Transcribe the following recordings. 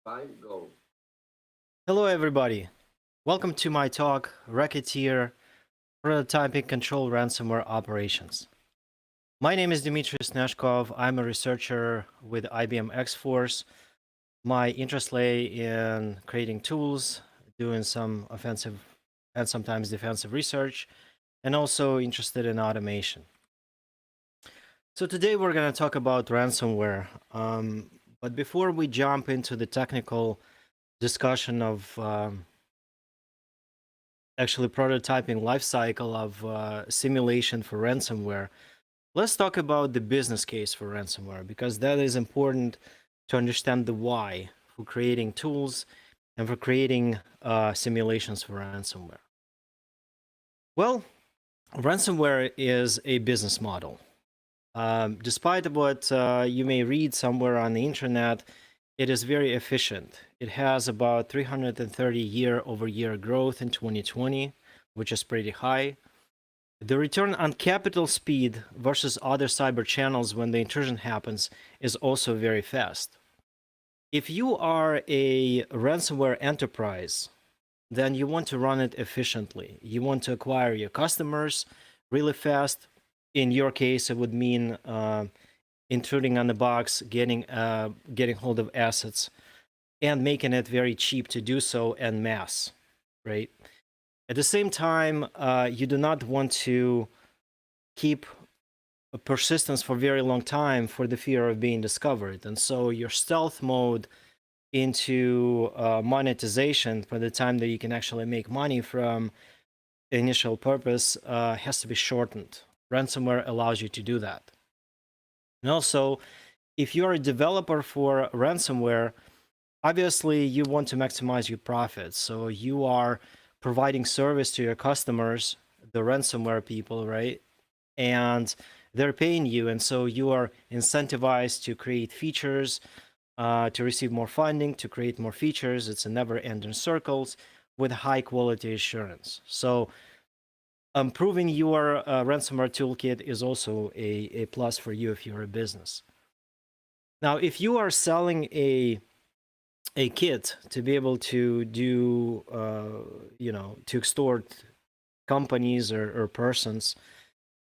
Time go. Hello, everybody. Welcome to my talk, Racketeer Prototyping Control Ransomware Operations. My name is Dimitry Snezhkov. I'm a researcher with IBM X-Force. My interest lay in creating tools, doing some offensive and sometimes defensive research, and also interested in automation. So today we're going to talk about ransomware. But before we jump into the technical discussion of actually prototyping lifecycle of simulation for ransomware, let's talk about the business case for ransomware, because that is important to understand the why for creating tools and for creating simulations for ransomware. Well, ransomware is a business model. Despite what you may read somewhere on the internet, it is very efficient. It has about 330 year-over-year growth in 2020, which is pretty high. The return on capital speed versus other cyber channels when the intrusion happens is also very fast. If you are a ransomware enterprise, then you want to run it efficiently. You want to acquire your customers really fast. In your case, it would mean intruding on the box, getting hold of assets, and making it very cheap to do so en masse, right? At the same time, you do not want to keep a persistence for a very long time for the fear of being discovered. And so your stealth mode into monetization for the time that you can actually make money from initial purpose has to be shortened. Ransomware allows you to do that. And also, if you're a developer for ransomware, obviously you want to maximize your profits. So you are providing service to your customers, the ransomware people, right? And they're paying you. And so you are incentivized to create features, to receive more funding, to create more features. It's a never-ending circles with high quality assurance. So improving your ransomware toolkit is also a plus for you if you're a business. Now, if you are selling a kit to be able to do, to extort companies or persons,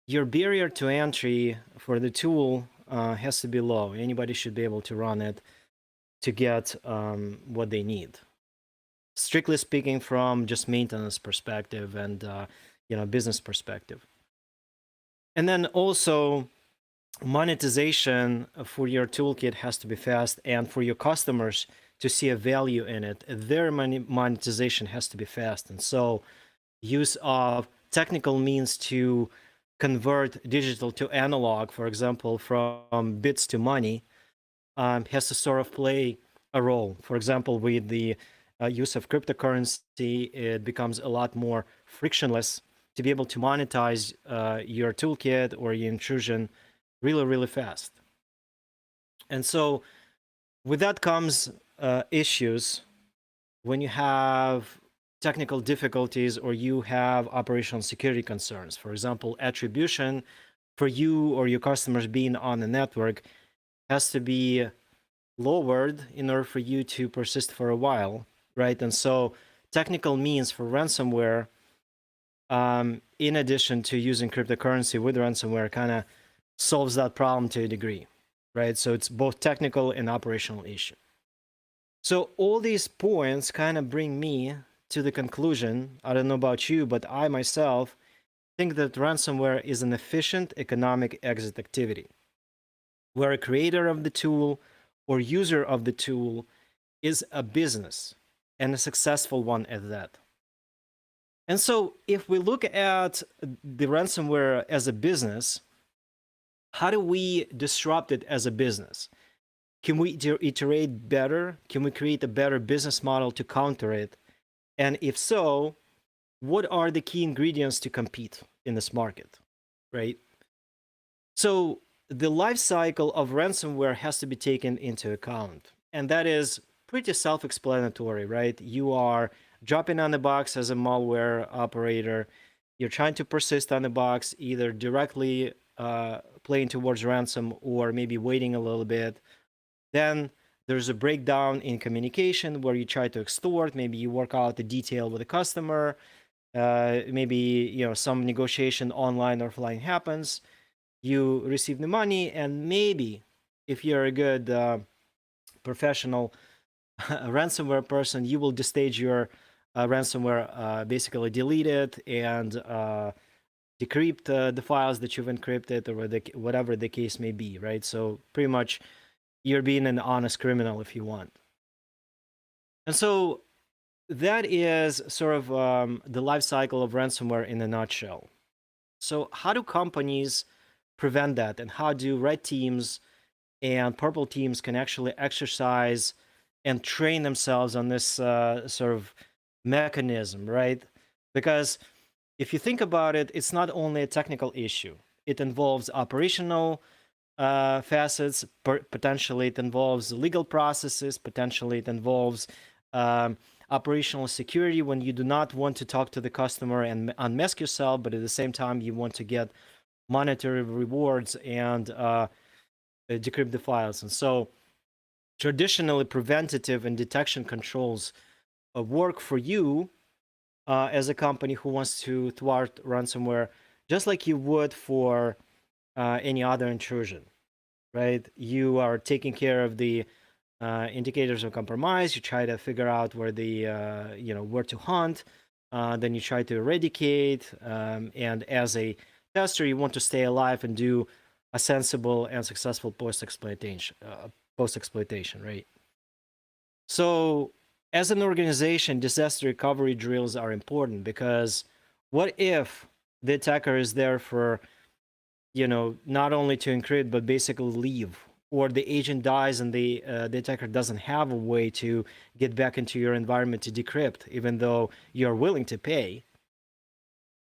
your barrier to entry for the tool has to be low. Anybody should be able to run it to get what they need. Strictly speaking, from just maintenance perspective and business perspective. And then also monetization for your toolkit has to be fast, and for your customers to see a value in it, their monetization has to be fast. And so use of technical means to convert digital to analog, for example, from bits to money, has to sort of play a role. For example, with the use of cryptocurrency, it becomes a lot more frictionless to be able to monetize your toolkit or your intrusion really, really fast. And so with that comes issues when you have technical difficulties or you have operational security concerns. For example, attribution for you or your customers being on the network has to be lowered in order for you to persist for a while, right? And so technical means for ransomware, in addition to using cryptocurrency with ransomware, kind of solves that problem to a degree, right? So it's both technical and operational issue. So all these points kind of bring me to the conclusion, I don't know about you, but I myself think that ransomware is an efficient economic exit activity, where a creator of the tool or user of the tool is a business, and a successful one at that. And so if we look at the ransomware as a business, how do we disrupt it as a business? Can we iterate better? Can we create a better business model to counter it? And if so, what are the key ingredients to compete in this market, right? So the life cycle of ransomware has to be taken into account. And that is pretty self-explanatory, right? You are dropping on the box as a malware operator. You're trying to persist on the box, either directly playing towards ransom or maybe waiting a little bit. Then there's a breakdown in communication where you try to extort. Maybe you work out the detail with the customer. Maybe some negotiation online or offline happens. You receive the money, and maybe if you're a good professional ransomware person, you will destage your ransomware, basically delete it and decrypt the files that you've encrypted, or whatever the case may be, right? So pretty much you're being an honest criminal if you want. And so that is sort of the life cycle of ransomware in a nutshell. So how do companies prevent that, and how do red teams and purple teams can actually exercise and train themselves on this sort of mechanism, right? Because if you think about it, it's not only a technical issue. It involves operational facets. Potentially, it involves legal processes. Potentially, it involves operational security when you do not want to talk to the customer and unmask yourself, but at the same time, you want to get monetary rewards and decrypt the files. And so traditionally, preventative and detection controls work for you as a company who wants to thwart ransomware, just like you would for any other intrusion, right? You are taking care of the indicators of compromise. You try to figure out where where to hunt. Then you try to eradicate. And as a tester, you want to stay alive and do a sensible and successful post-exploitation, right? So as an organization, disaster recovery drills are important, because what if the attacker is there for, not only to encrypt, but basically leave, or the agent dies and the attacker doesn't have a way to get back into your environment to decrypt, even though you're willing to pay.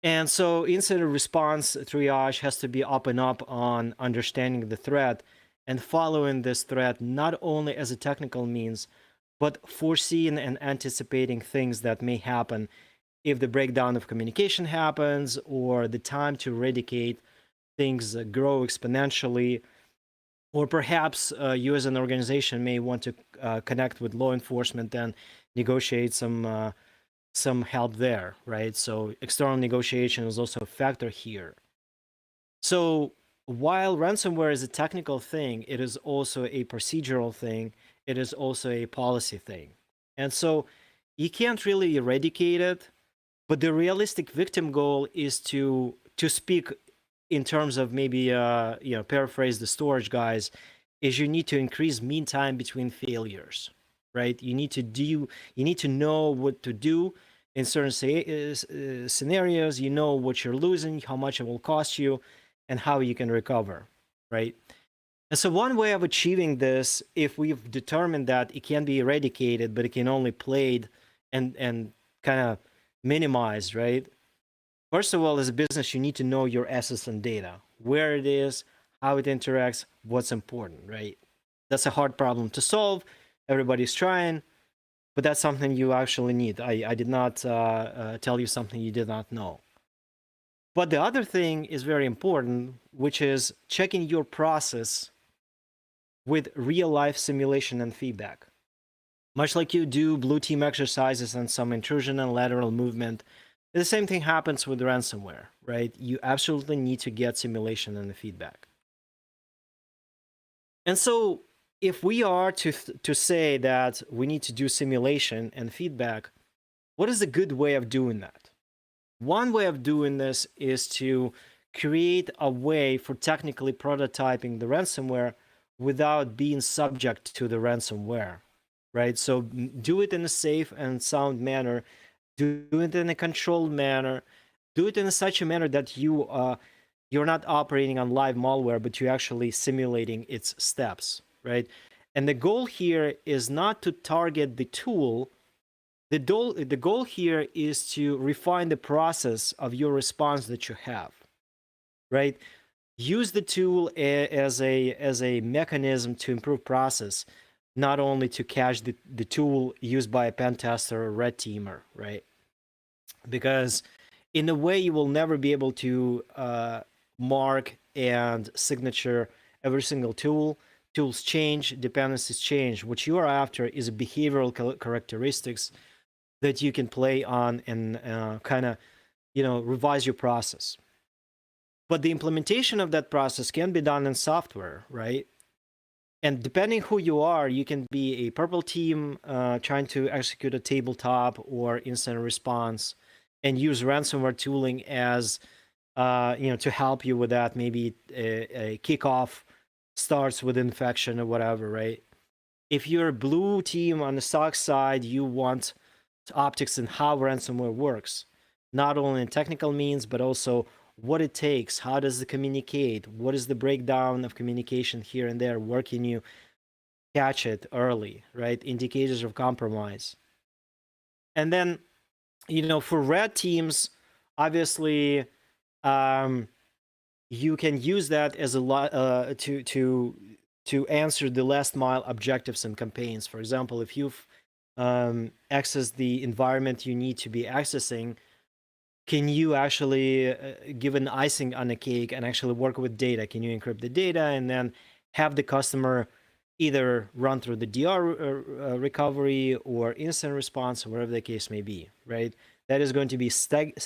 And so incident response triage has to be up and up on understanding the threat and following this threat, not only as a technical means, but foreseeing and anticipating things that may happen if the breakdown of communication happens, or the time to eradicate things grow exponentially, or perhaps you as an organization may want to connect with law enforcement and negotiate some help there, right? So external negotiation is also a factor here. So while ransomware is a technical thing, it is also a procedural thing. It is also a policy thing. And so you can't really eradicate it, but the realistic victim goal is to speak in terms of maybe paraphrase the storage guys, is you need to increase mean time between failures, right? You need to know what to do in certain scenarios. You know what you're losing, how much it will cost you, and how you can recover, right? And so one way of achieving this, if we've determined that it can be eradicated, but it can only played and kind of minimized, right? First of all, as a business, you need to know your assets and data, where it is, how it interacts, what's important, right? That's a hard problem to solve. Everybody's trying, but that's something you actually need. I did not tell you something you did not know. But the other thing is very important, which is checking your process with real-life simulation and feedback. Much like you do blue team exercises and some intrusion and lateral movement, the same thing happens with ransomware, right? You absolutely need to get simulation and the feedback. And so if we are to say that we need to do simulation and feedback, what is a good way of doing that? One way of doing this is to create a way for technically prototyping the ransomware without being subject to the ransomware, right? So do it in a safe and sound manner. Do it in a controlled manner. Do it in such a manner that you're not operating on live malware, but you're actually simulating its steps, right? And the goal here is not to target the tool. The goal here is to refine the process of your response that you have, right? Use the tool as a mechanism to improve process, not only to catch the tool used by a pen tester or red teamer, right? Because in a way, you will never be able to mark and signature every single tool tools change, dependencies change. What you are after is behavioral characteristics that you can play on and kind of, revise your process. But the implementation of that process can be done in software, right? And depending who you are, you can be a purple team trying to execute a tabletop or incident response and use ransomware tooling as, to help you with that. Maybe a kickoff starts with infection or whatever, right? If you're a blue team on the SOC side, you want optics and how ransomware works, not only in technical means, but also what it takes, how does it communicate, what is the breakdown of communication here and there, where can you catch it early, right? Indicators of compromise. And then, for red teams, obviously, you can use that as a lot to answer the last mile objectives and campaigns. For example, if you've accessed the environment you need to be accessing, can you actually give an icing on the cake and actually work with data? Can you encrypt the data and then have the customer either run through the DR recovery or instant response, or whatever the case may be, right? That is going to be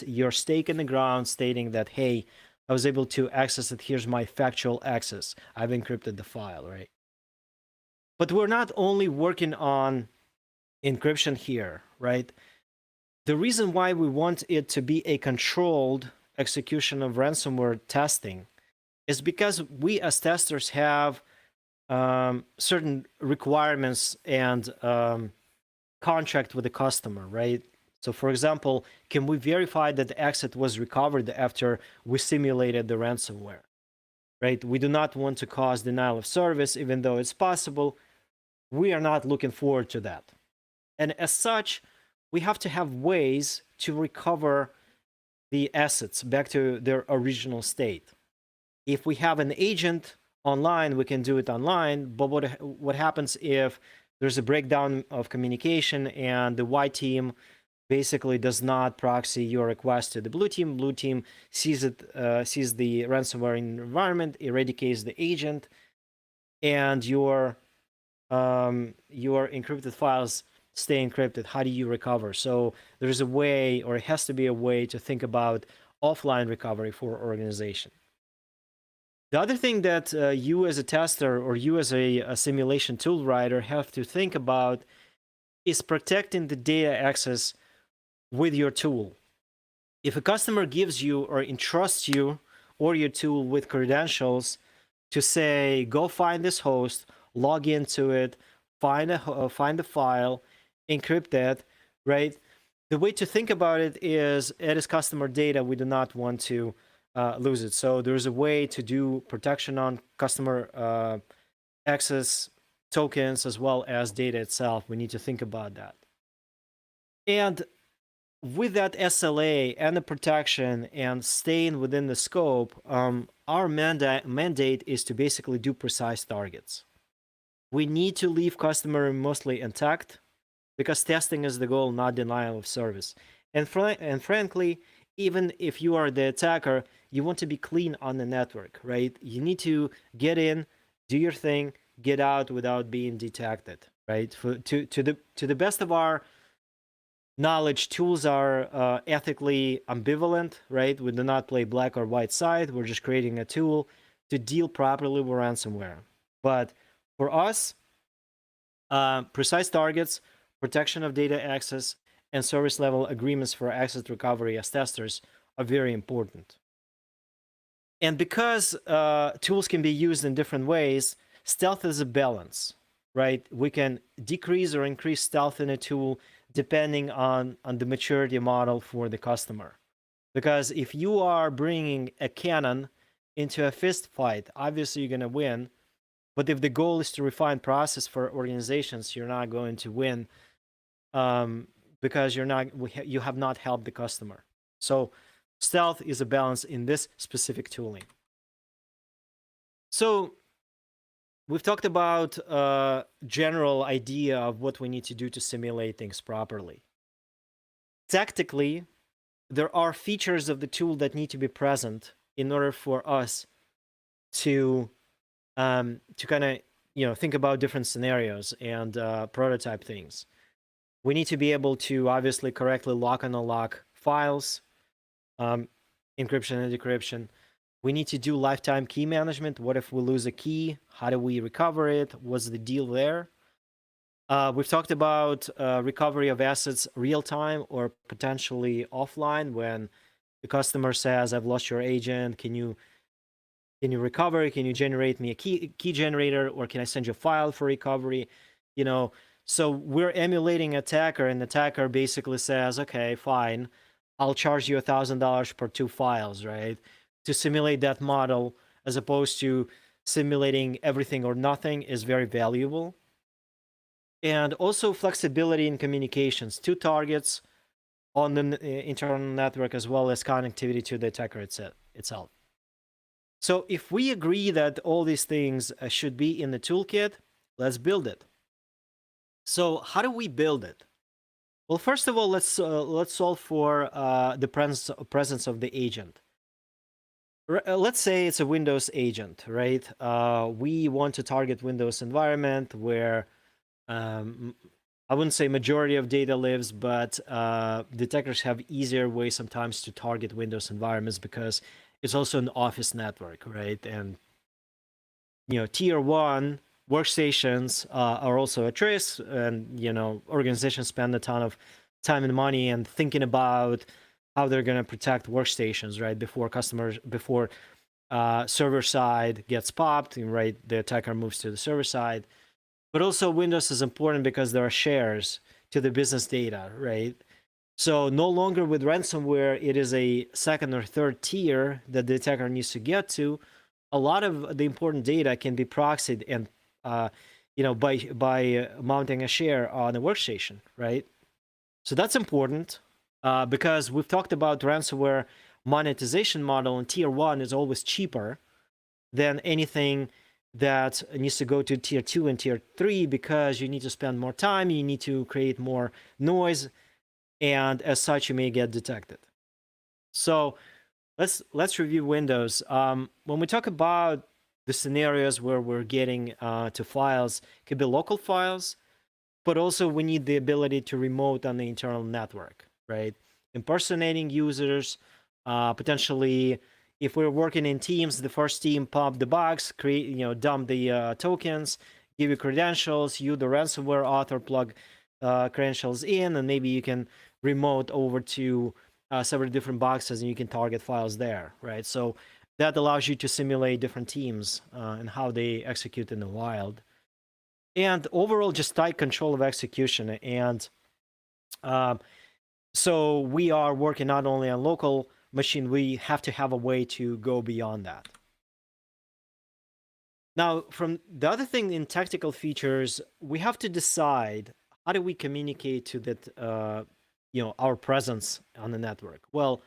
your stake in the ground, stating that, hey, I was able to access it. Here's my factual access. I've encrypted the file, right? But we're not only working on encryption here, right? The reason why we want it to be a controlled execution of ransomware testing is because we as testers have certain requirements and contract with the customer, right? So for example, can we verify that the asset was recovered after we simulated the ransomware, right? We do not want to cause denial of service, even though it's possible. We are not looking forward to that. And as such, we have to have ways to recover the assets back to their original state. If we have an agent online, we can do it online, but what happens if there's a breakdown of communication and the white team basically does not proxy your request to the blue team sees it, sees the ransomware environment, eradicates the agent, and your encrypted files stay encrypted. How do you recover? So there's a way, or it has to be a way, to think about offline recovery for organization. The other thing that you as a tester or you as a simulation tool writer have to think about is protecting the data access with your tool. If a customer gives you or entrusts you or your tool with credentials to say, go find this host, log into it, find the file, encrypt that, right? The way to think about it is, it is customer data. We do not want to lose it. So there's a way to do protection on customer access tokens as well as data itself. We need to think about that. And with that SLA and the protection and staying within the scope, our mandate is to basically do precise targets. We need to leave customer mostly intact, because testing is the goal, not denial of service. And frankly, even if you are the attacker, you want to be clean on the network, right? You need to get in, do your thing, get out without being detected, right? To the best of our knowledge, tools are ethically ambivalent, right? We do not play black or white side. We're just creating a tool to deal properly with ransomware. But for us, precise targets, protection of data access, and service level agreements for asset recovery as testers are very important. And because tools can be used in different ways, stealth is a balance, right? We can decrease or increase stealth in a tool depending on the maturity model for the customer. Because if you are bringing a cannon into a fist fight, obviously you're going to win. But if the goal is to refine process for organizations, you're not going to win, because you have not helped the customer. So stealth is a balance in this specific tooling. So we've talked about general idea of what we need to do to simulate things properly. Tactically, there are features of the tool that need to be present in order for us to kind of think about different scenarios and prototype things. We need to be able to obviously correctly lock and unlock files, encryption and decryption. We need to do lifetime key management. What if we lose a key? How do we recover it? What's the deal there? We've talked about recovery of assets real time or potentially offline when the customer says, "I've lost your agent. Can you recover? Can you generate me a key generator, or can I send you a file for recovery?" You know, so we're emulating attacker, and the attacker basically says, "Okay, fine, I'll charge you $1,000 per 2 files," right? To simulate that model, as opposed to simulating everything or nothing, is very valuable. And also flexibility in communications, 2 targets on the internal network, as well as connectivity to the attacker itself. So if we agree that all these things should be in the toolkit, let's build it. So how do we build it? Well, first of all, let's solve for the presence of the agent. Let's say it's a Windows agent, right? We want to target Windows environment where I wouldn't say majority of data lives, but detectors have easier ways sometimes to target Windows environments because it's also an office network, right? And tier 1 workstations are also at risk, and organizations spend a ton of time and money and thinking about how they're going to protect workstations, right? Before server side gets popped, right? The attacker moves to the server side. But also Windows is important because there are shares to the business data, right? So no longer with ransomware, it is a second or third tier that the attacker needs to get to. A lot of the important data can be proxied and by mounting a share on a workstation, right? So that's important because we've talked about ransomware monetization model, and tier 1 is always cheaper than anything that needs to go to tier 2 and tier 3 because you need to spend more time, you need to create more noise, and as such you may get detected. So let's review Windows. When we talk about the scenarios where we're getting to files, it could be local files, but also we need the ability to remote on the internal network, right? Impersonating users, potentially if we're working in teams, the first team pop the box, dump the tokens, give you credentials, you the ransomware author plug credentials in, and maybe you can remote over to several different boxes and you can target files there, right? So that allows you to simulate different teams and how they execute in the wild. And overall, just tight control of execution. And so we are working not only on local machine, we have to have a way to go beyond that. Now, from the other thing in tactical features, we have to decide how do we communicate to that, our presence on the network. Well,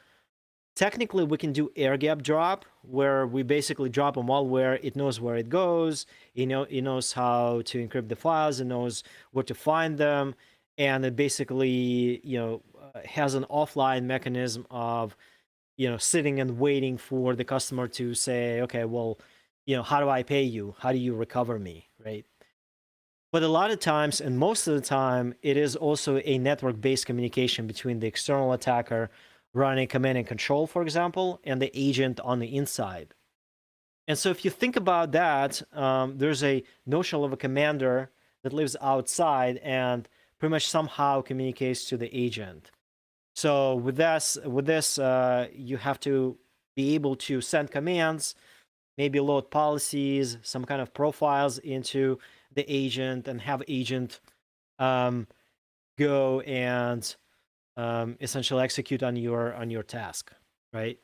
technically, we can do air gap drop, where we basically drop a malware. It knows where it goes. It knows how to encrypt the files. It knows where to find them, and it basically, has an offline mechanism of, sitting and waiting for the customer to say, okay, well, how do I pay you? How do you recover me, right? But a lot of times, and most of the time, it is also a network-based communication between the external attacker running command and control, for example, and the agent on the inside. And so if you think about that, there's a notion of a commander that lives outside and pretty much somehow communicates to the agent. So with this, you have to be able to send commands, maybe load policies, some kind of profiles into the agent, and have agent go and essentially execute on your task, right?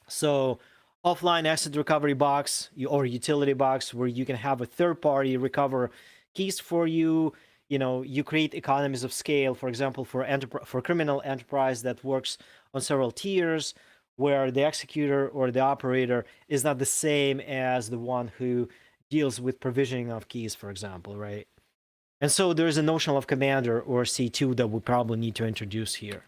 So offline asset recovery box or utility box, where you can have a third party recover keys for you. You create economies of scale, for example, for criminal enterprise that works on several tiers, where the executor or the operator is not the same as the one who deals with provisioning of keys, for example, right? And so there's a notion of commander or C2 that we probably need to introduce here.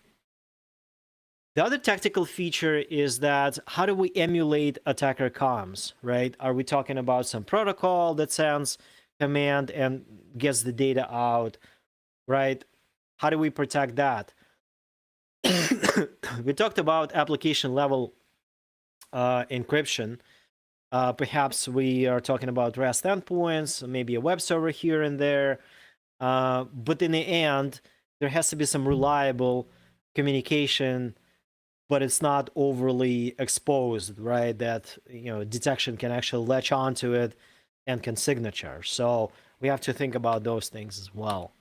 The other tactical feature is that how do we emulate attacker comms, right? Are we talking about some protocol that sends command and gets the data out, right? How do we protect that? We talked about application level encryption. Perhaps we are talking about REST endpoints, maybe a web server here and there. But in the end, there has to be some reliable communication, but it's not overly exposed, right? That detection can actually latch onto it and can signature. So we have to think about those things as well.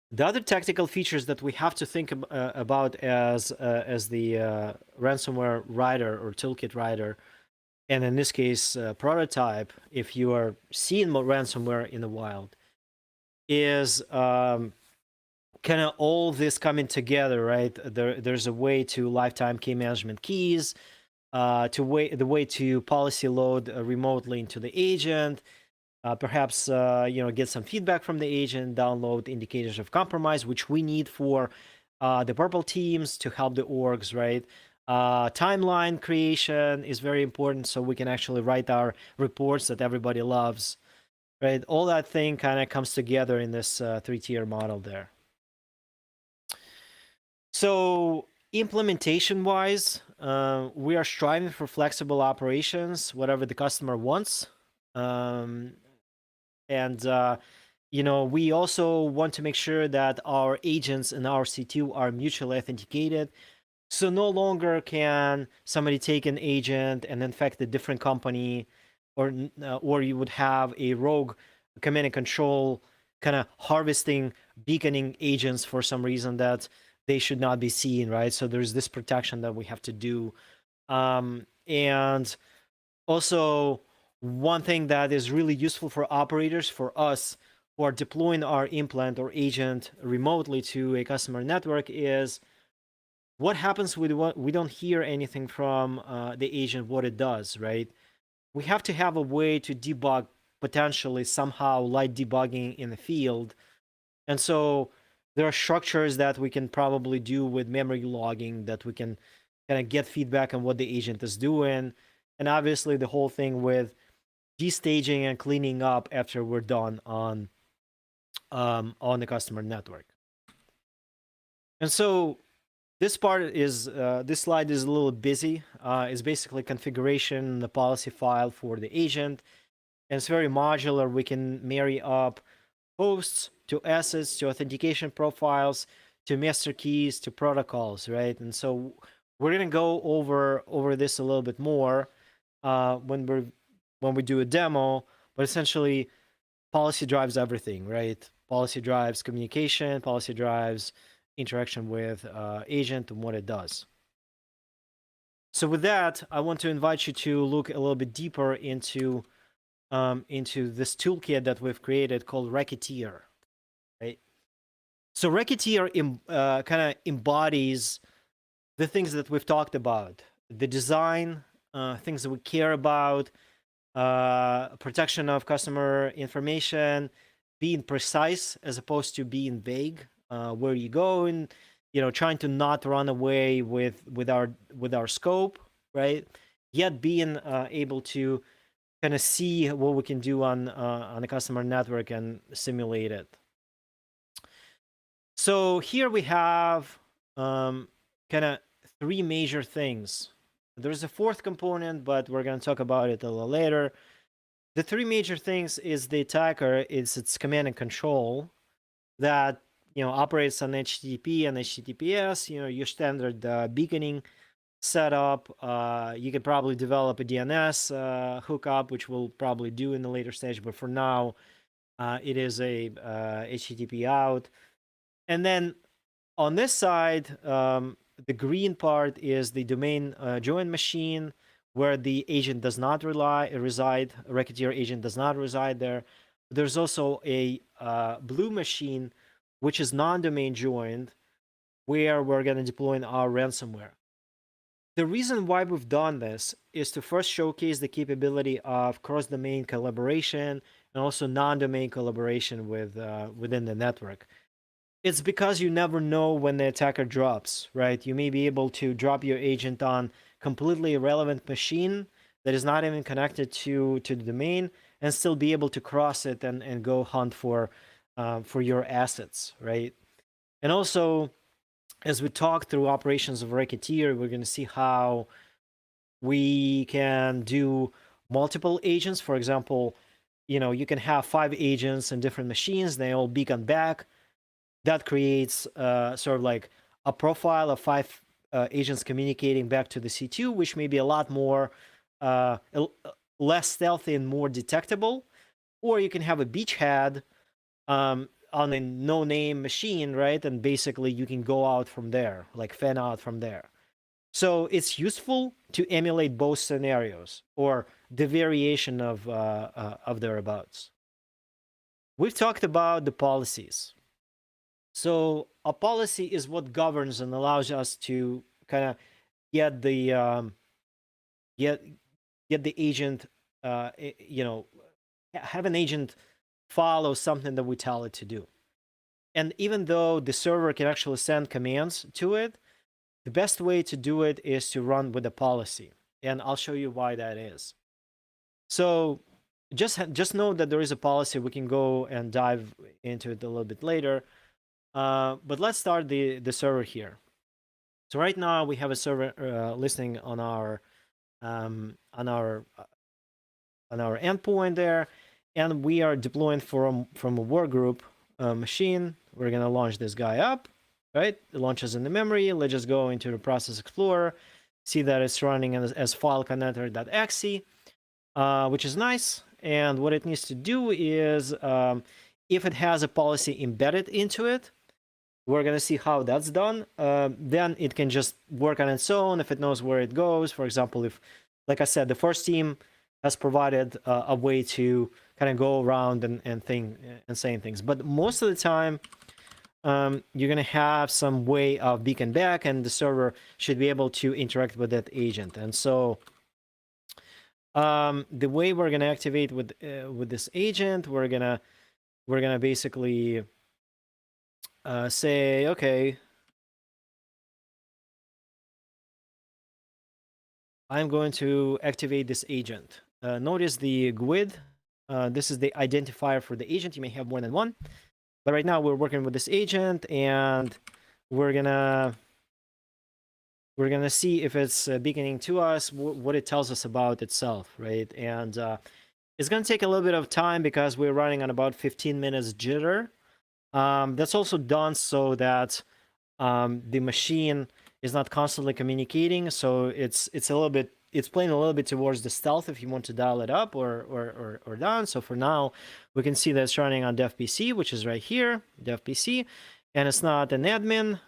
The other tactical features that we have to think about as the ransomware writer or toolkit writer, and in this case, prototype, if you are seeing ransomware in the wild, is kind of all this coming together, right? There's a way to lifetime key management keys, the way to policy load remotely into the agent, perhaps get some feedback from the agent, download indicators of compromise, which we need for the purple teams to help the orgs, right? Timeline creation is very important, so we can actually write our reports that everybody loves, right? All that thing kind of comes together in this 3-tier model there. So implementation wise, we are striving for flexible operations, whatever the customer wants. We also want to make sure that our agents and our C2 are mutually authenticated. So no longer can somebody take an agent and infect a different company, or you would have a rogue command and control kind of harvesting, beaconing agents for some reason that they should not be seen, right? So there's this protection that we have to do. And also, one thing that is really useful for operators, for us who are deploying our implant or agent remotely to a customer network, is what happens with what we don't hear anything from the agent, what it does, right? We have to have a way to debug, potentially somehow light debugging in the field. And so there are structures that we can probably do with memory logging that we can kind of get feedback on what the agent is doing. And obviously the whole thing with destaging and cleaning up after we're done on the customer network. And so this part is this slide is a little busy. It's basically configuration, the policy file for the agent, and it's very modular. We can marry up hosts to assets to authentication profiles to master keys to protocols, right? And so we're gonna go over this a little bit more when we do a demo. But essentially, policy drives everything, right? Policy drives communication. Policy drives interaction with agent and what it does. So with that, I want to invite you to look a little bit deeper into this toolkit that we've created called Racketeer, right? So Racketeer kind of embodies the things that we've talked about: the design, things that we care about, protection of customer information, being precise as opposed to being vague. Where you go, and trying to not run away with our scope, right? Yet being able to kind of see what we can do on the customer network and simulate it. So here we have kind of 3 major things. There's a 4th component, but we're going to talk about it a little later. The 3 major things is the attacker, its command and control that operates on HTTP and HTTPS. Your standard beaconing setup. You could probably develop a DNS hookup, which we'll probably do in the later stage. But for now, it is a HTTP out. And then on this side, the green part is the domain join machine, where the agent does not reside. A Racketeer agent does not reside there. There's also a blue machine, which is non-domain joined, where we're going to deploy our ransomware. The reason why we've done this is to first showcase the capability of cross-domain collaboration and also non-domain collaboration within the network. It's because you never know when the attacker drops, right? You may be able to drop your agent on completely irrelevant machine that is not even connected to the domain, and still be able to cross it and go hunt for your assets, right? And also, as we talk through operations of Racketeer, we're going to see how we can do multiple agents. For example, you can have 5 agents in different machines. They all beacon back. That creates sort of like a profile of 5 agents communicating back to the C2, which may be a lot more less stealthy and more detectable. Or you can have a beachhead on a no-name machine, right? And basically you can go out from there, like fan out from there. So it's useful to emulate both scenarios or the variation of thereabouts. We've talked about the policies. So a policy is what governs and allows us to kind of get the get the agent, have an agent follow something that we tell it to do. And even though the server can actually send commands to it, the best way to do it is to run with a policy. And I'll show you why that is. So just know that there is a policy. We can go and dive into it a little bit later. But let's start the server here. So right now we have a server listening on our endpoint there, and we are deploying from a workgroup machine. We're gonna launch this guy up, right? It launches in the memory. Let's just go into the process explorer, see that it's running as file connector.exe, which is nice. And what it needs to do is, if it has a policy embedded into it, we're going to see how that's done. Then it can just work on its own if it knows where it goes. For example, if, like I said, the first team has provided a way to kind of go around and saying things. But most of the time, you're going to have some way of beacon back, and the server should be able to interact with that agent. And so the way we're going to activate with this agent, we're gonna basically say, okay, I'm going to activate this agent. Notice the GUID. This is the identifier for the agent. You may have more than one, but right now we're working with this agent, and we're gonna see if it's beaconing to us, what it tells us about itself, right? And it's gonna take a little bit of time because we're running on about 15 minutes jitter. That's also done so that the machine is not constantly communicating, so it's playing a little bit towards the stealth if you want to dial it up or down. So for now, we can see that it's running on dev-pc, which is right here, dev-pc, and it's not an admin,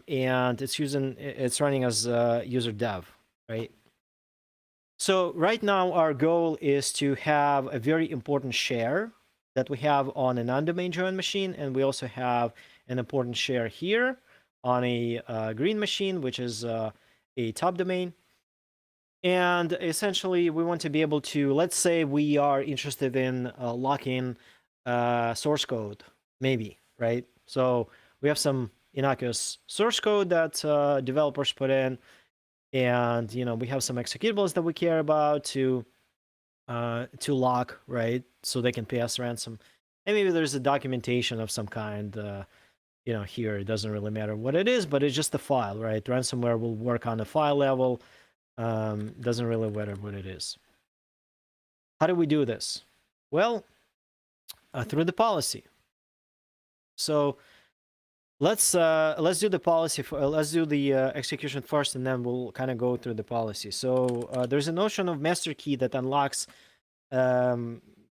and it's running as user dev, right? So right now our goal is to have a very important share that we have on a non-domain join machine, and we also have an important share here on a green machine, which is a top domain. And essentially, we want to be able to, let's say we are interested in locking source code, maybe, right? So we have some innocuous source code that developers put in, and we have some executables that we care about to lock, right? So they can pay us ransom. And maybe there's a documentation of some kind. Here it doesn't really matter what it is, but it's just a file, right? Ransomware will work on a file level. Doesn't really matter what it is. How do we do this? Well, through the policy. So let's do the policy. Let's do the execution first, and then we'll kind of go through the policy. So there's a notion of master key that unlocks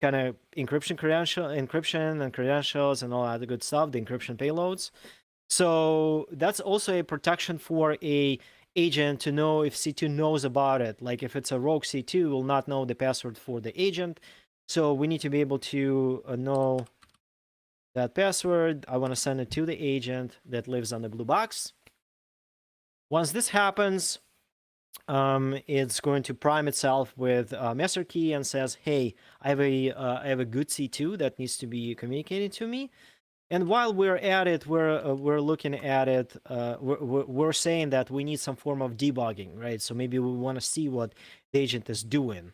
kind of encryption and credentials and all that good stuff, the encryption payloads. So that's also a protection for a agent to know if C2 knows about it. Like if it's a rogue C2, will not know the password for the agent. So we need to be able to know that password. I want to send it to the agent that lives on the blue box. Once this happens, it's going to prime itself with a master key and says, hey, I have a good C2 that needs to be communicated to me. And while we're at it, we're looking at it, we're saying that we need some form of debugging, right? So maybe we want to see what the agent is doing.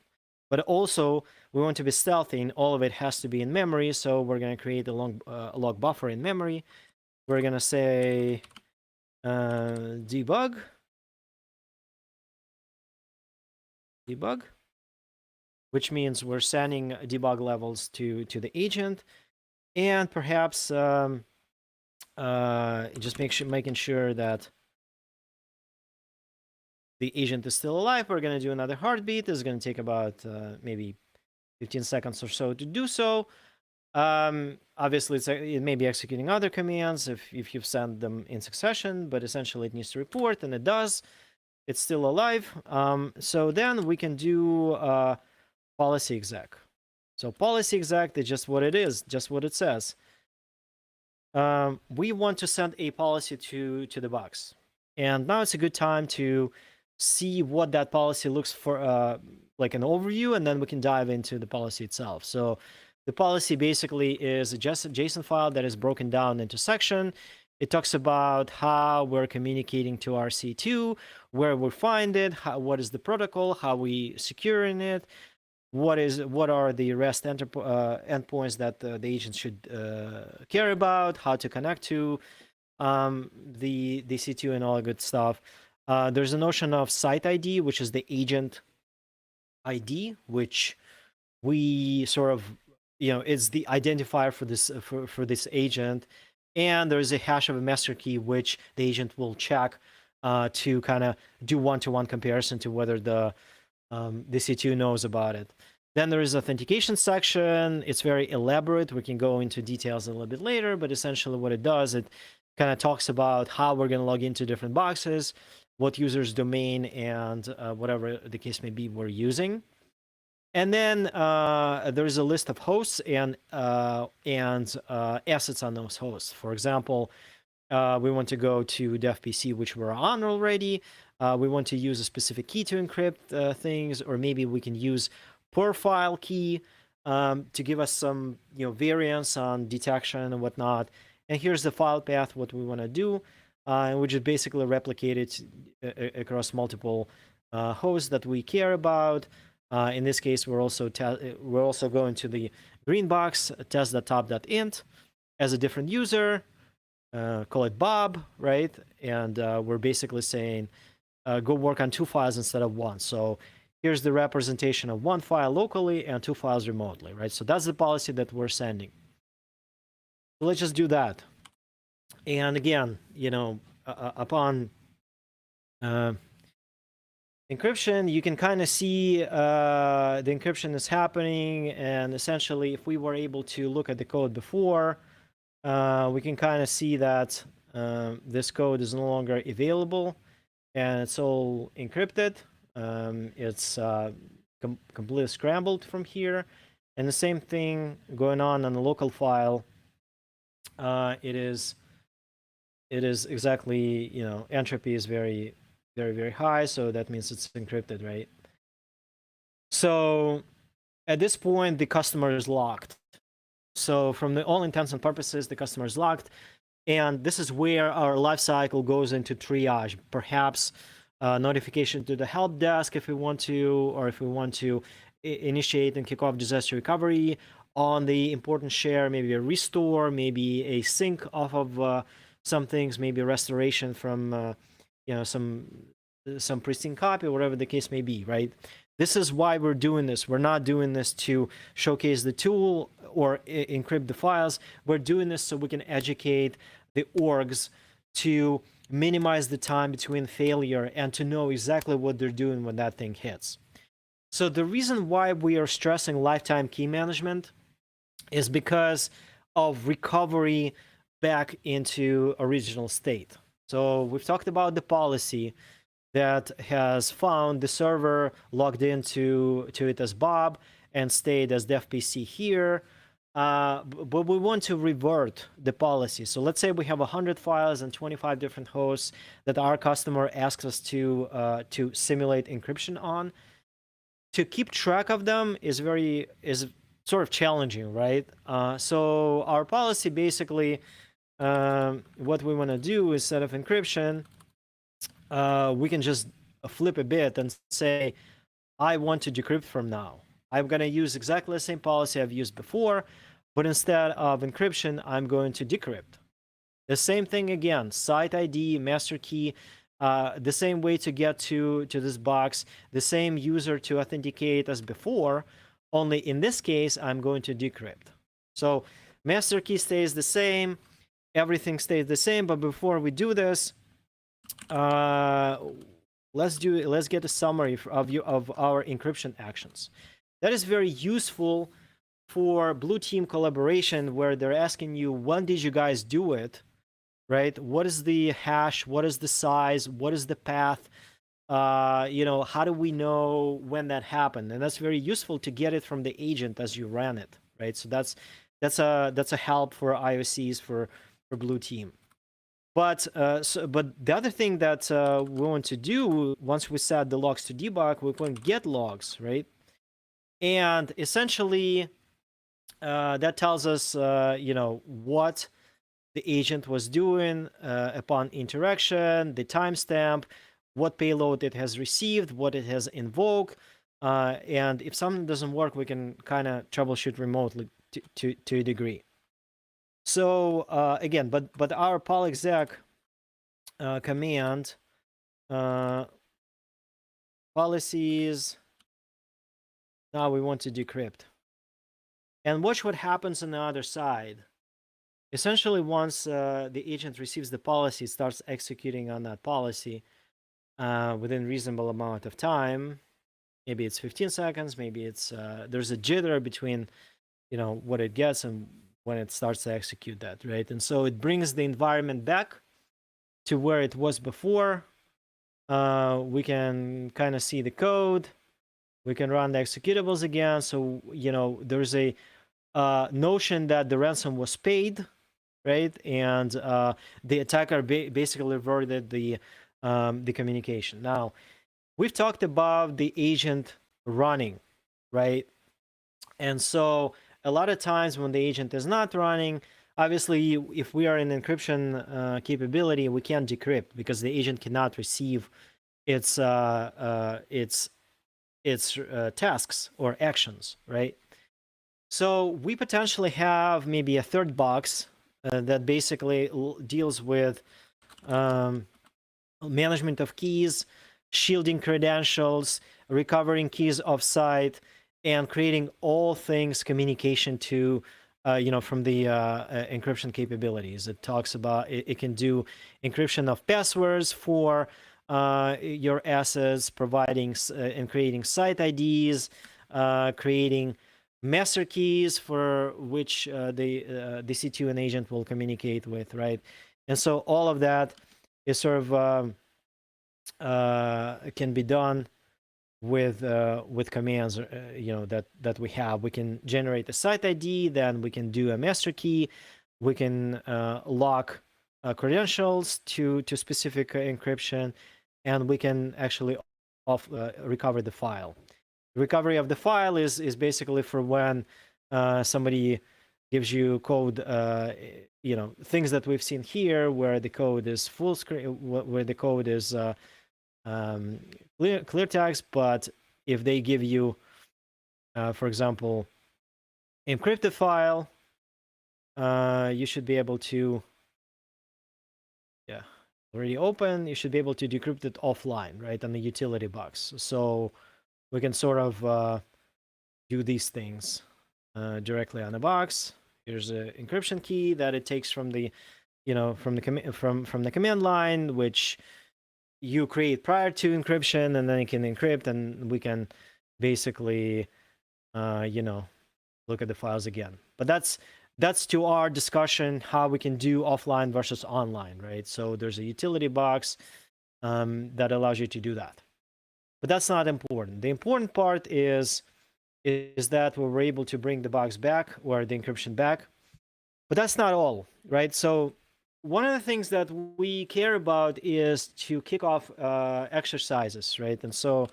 But also, we want to be stealthy, and all of it has to be in memory. So we're going to create a log buffer in memory. We're going to say debug, which means we're sending debug levels to the agent, and perhaps just making sure that the agent is still alive. We're going to do another heartbeat. This is going to take about maybe 15 seconds or so to do so. Obviously, it may be executing other commands if you've sent them in succession, but essentially it needs to report, and it does. It's still alive. So then we can do policy exec. So policy exec is just what it is, just what it says. We want to send a policy to the box. And now it's a good time to see what that policy looks for, like an overview, and then we can dive into the policy itself. So the policy basically is a JSON file that is broken down into section. It talks about how we're communicating to RC2, where we find it, what is the protocol, how we securing it, what are the REST endpoints that the agent should care about, how to connect to the C2 and all good stuff. There's a notion of site ID, which is the agent ID, which we sort of, it's the identifier for this for this agent, and there's a hash of a master key which the agent will check to kind of do one-to-one comparison to whether the C2 knows about it. Then there is authentication section. It's very elaborate. We can go into details a little bit later, but essentially what it does, it kind of talks about how we're going to log into different boxes, what user's domain and whatever the case may be we're using. And then there's a list of hosts and assets on those hosts. For example, we want to go to dev PC, which we're on already. We want to use a specific key to encrypt things, or maybe we can use per file key to give us some variance on detection and whatnot. And here's the file path, what we want to do, and we just basically replicate it across multiple hosts that we care about. In this case, we're also going to the green box, test.top.int as a different user, call it Bob, right? And we're basically saying, go work on 2 files instead of 1. So here's the representation of 1 file locally and 2 files remotely, right? So that's the policy that we're sending. So let's just do that. And again, upon encryption, you can kind of see the encryption is happening, and essentially if we were able to look at the code before, we can kind of see that this code is no longer available and it's all encrypted. It's completely scrambled from here, and the same thing going on the local file. It is exactly, entropy is very, very, very high, so that means it's encrypted, right? So at this point, the customer is locked. So from all intents and purposes, the customer is locked, and this is where our lifecycle goes into triage. Perhaps notification to the help desk if we want to, or if we want to initiate and kick off disaster recovery on the important share, maybe a restore, maybe a sync off of some things, maybe a restoration from some pristine copy, whatever the case may be, right? This is why we're doing this. We're not doing this to showcase the tool or encrypt the files. We're doing this so we can educate the orgs to minimize the time between failure and to know exactly what they're doing when that thing hits. So the reason why we are stressing lifetime key management is because of recovery back into original state. So we've talked about the policy that has found the server logged into it as Bob and stayed as dev PC here. But we want to revert the policy. So let's say we have 100 files and 25 different hosts that our customer asks us to simulate encryption on. To keep track of them is sort of challenging, right? So our policy basically, what we want to do instead of encryption, we can just flip a bit and say, I want to decrypt from now. I'm going to use exactly the same policy I've used before, but instead of encryption, I'm going to decrypt. The same thing again, site ID, master key, the same way to get to this box, the same user to authenticate as before, only in this case, I'm going to decrypt. So master key stays the same, everything stays the same, but before we do this, let's get a summary of our encryption actions. That is very useful for blue team collaboration, where they're asking you, when did you guys do it, right? What is the hash? What is the size? What is the path? How do we know when that happened? And that's very useful to get it from the agent as you ran it, right? So that's a help for IOCs for blue team. But the other thing that we want to do once we set the logs to debug, we want to get logs, right? And essentially, that tells us, what the agent was doing upon interaction, the timestamp, what payload it has received, what it has invoked, and if something doesn't work, we can kind of troubleshoot remotely to a degree. So again, but our polexec command policies. Now we want to decrypt, and watch what happens on the other side. Essentially, once the agent receives the policy, it starts executing on that policy within reasonable amount of time. Maybe it's 15 seconds. Maybe it's there's a jitter between what it gets and when it starts to execute that, right? And so it brings the environment back to where it was before. We can kind of see the code. We can run the executables again. So there's a notion that the ransom was paid, right? And the attacker basically reverted the communication. Now, we've talked about the agent running, right? And so a lot of times when the agent is not running, obviously, if we are in encryption capability, we can't decrypt because the agent cannot receive its tasks or actions, right? So we potentially have maybe a third box that basically deals with management of keys, shielding credentials, recovering keys offsite, and creating all things communication to, from the encryption capabilities. It talks about, it can do encryption of passwords for your assets, providing and creating site IDs, creating master keys for which the C2 agent will communicate with, right? And so all of that is sort of can be done with commands, that we have. We can generate a site ID, then we can do a master key, we can lock credentials to specific encryption, and we can actually recover the file. Recovery of the file is basically for when somebody gives you code, things that we've seen here, where the code is full screen, where the code is clear text, but if they give you, for example, encrypted file, you should be able to, already open, you should be able to decrypt it offline, right, on the utility box. So we can sort of do these things directly on the box. Here's an encryption key that it takes from the, from the command line, which you create prior to encryption, and then it can encrypt, and we can basically, look at the files again. But that's to our discussion how we can do offline versus online, right? So there's a utility box that allows you to do that. But that's not important. The important part is that we were able to bring the box back, or the encryption back. But that's not all, right? So one of the things that we care about is to kick off exercises, right? And so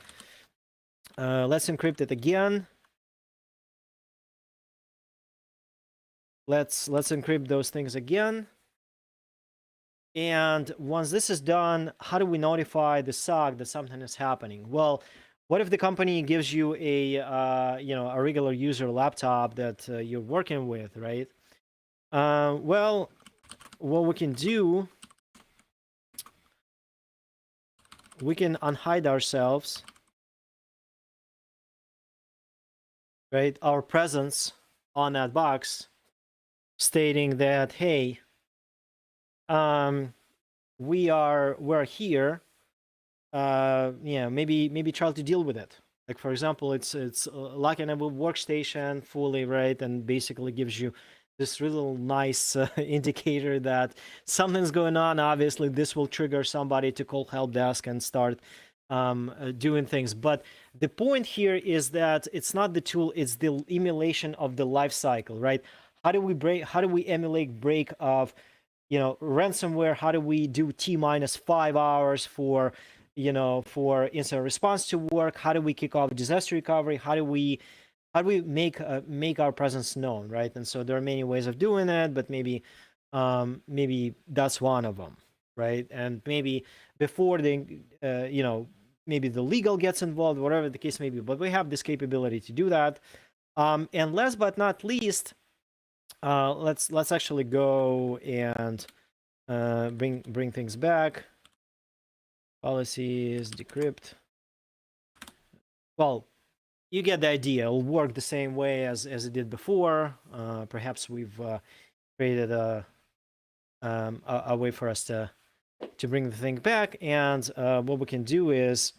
let's encrypt it again. Let's encrypt those things again. And once this is done, how do we notify the SOC that something is happening? Well, What if the company gives you a a regular user laptop that you're working with, right? Well, what we can do, we can unhide ourselves, right? Our presence on that box, stating that, hey, we're here. Maybe try to deal with it. Like, for example, it's like an workstation fully, right, and basically gives you this really nice indicator that something's going on. Obviously, this will trigger somebody to call help desk and start doing things. But the point here is that it's not the tool; it's the emulation of the life cycle, right? How do we break? How do we emulate break of ransomware? How do we do T-5 hours for for incident response to work? How do we kick off disaster recovery? How do we make our presence known, right? And so there are many ways of doing it, but maybe that's one of them, right? And maybe before the maybe the legal gets involved, whatever the case may be, but we have this capability to do that. And last but not least, let's actually go and bring things back. Policies, decrypt. Well, you get the idea. It'll work the same way as it did before. Perhaps we've created a way for us to bring the thing back. And what we can do is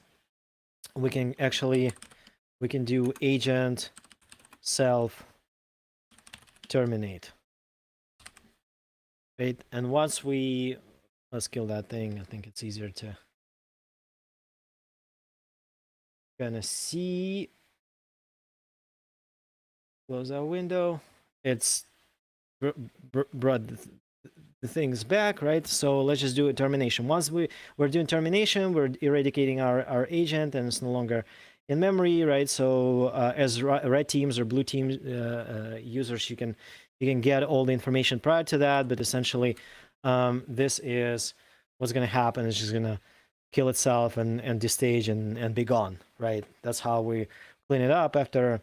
we can do agent self terminate. Right, and once let's kill that thing. I think it's easier to kind of see. Close our window. It's brought the things back, right? So let's just do a termination. Once we're doing termination, we're eradicating our agent, and it's no longer in memory, right? So as red teams or blue teams users, you can get all the information prior to that, but essentially this is what's going to happen. It's just going to kill itself and destage and be gone, right? That's how we clean it up after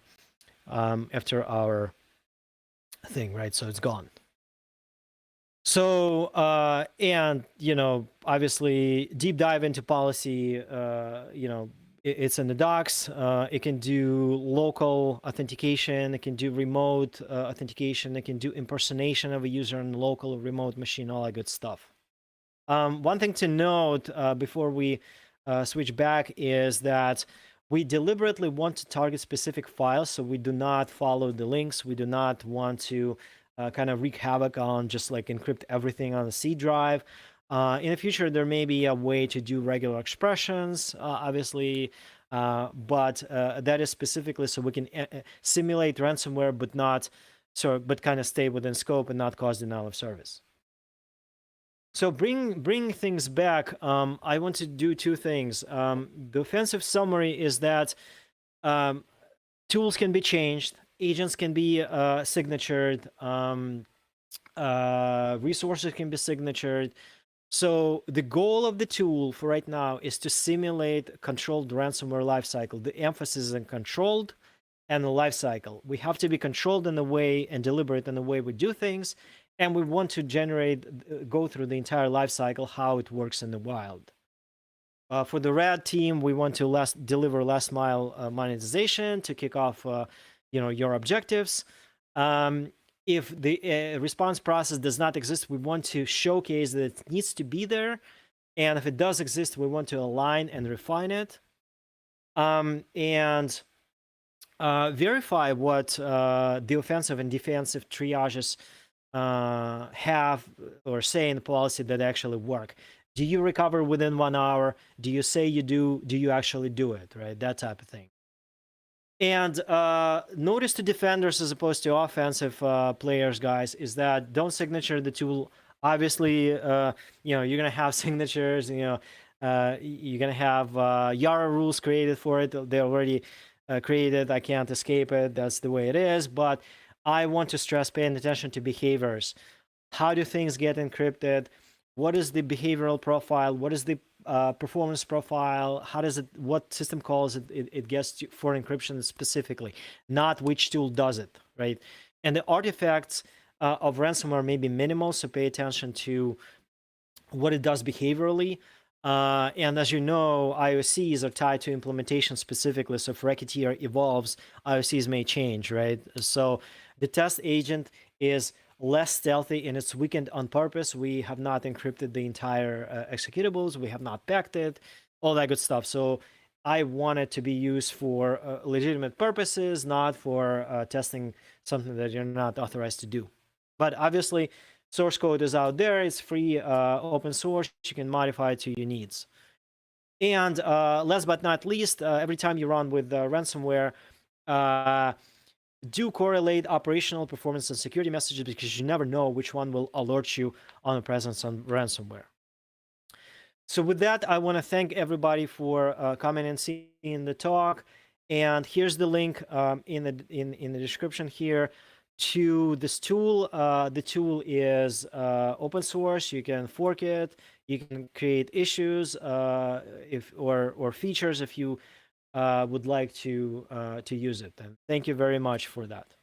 our thing, right? So it's gone. So and obviously deep dive into policy, it's in the docs. It can do local authentication, it can do remote authentication, it can do impersonation of a user on local or remote machine, all that good stuff. One thing to note before we switch back is that we deliberately want to target specific files, so we do not follow the links. We do not want to kind of wreak havoc on just like encrypt everything on the C drive. In the future, there may be a way to do regular expressions, obviously, but that is specifically so we can simulate ransomware, but kind of stay within scope and not cause denial of service. So bring things back. I want to do two things. The offensive summary is that tools can be changed, agents can be signatured, resources can be signatured. So the goal of the tool for right now is to simulate controlled ransomware lifecycle. The emphasis is on controlled and the lifecycle. We have to be controlled in the way and deliberate in the way we do things. And we want to go through the entire lifecycle, how it works in the wild. For the red team, we want to deliver last mile monetization to kick off, your objectives. If the response process does not exist, we want to showcase that it needs to be there. And if it does exist, we want to align and refine it. And verify what the offensive and defensive triages have or say in the policy that actually work. Do you recover within 1 hour? Do you say you do? Do you actually do it? Right, that type of thing. And notice to defenders as opposed to offensive players, guys, is that don't signature the tool. Obviously, you're gonna have signatures. You're gonna have Yara rules created for it. They're already created. I can't escape it. That's the way it is. But I want to stress paying attention to behaviors. How do things get encrypted? What is the behavioral profile? What is the performance profile, how does it, what system calls it gets to for encryption specifically, not which tool does it, right? And the artifacts of ransomware may be minimal, so pay attention to what it does behaviorally. And as you know, IOCs are tied to implementation specifically. So if Racketeer evolves, IOCs may change, right? So the test agent is less stealthy and it's weakened on purpose. We have not encrypted the entire executables. We have not backed it, all that good stuff. So I want it to be used for legitimate purposes, not for testing something that you're not authorized to do. But obviously, source code is out there. It's free, open source. You can modify it to your needs. And last but not least, every time you run with ransomware, do correlate operational performance and security messages, because you never know which one will alert you on the presence of ransomware. So with that, I want to thank everybody for coming and seeing the talk. And here's the link in the description here to this tool. The tool is open source. You can fork it. You can create issues or features if you would like to use it. And thank you very much for that.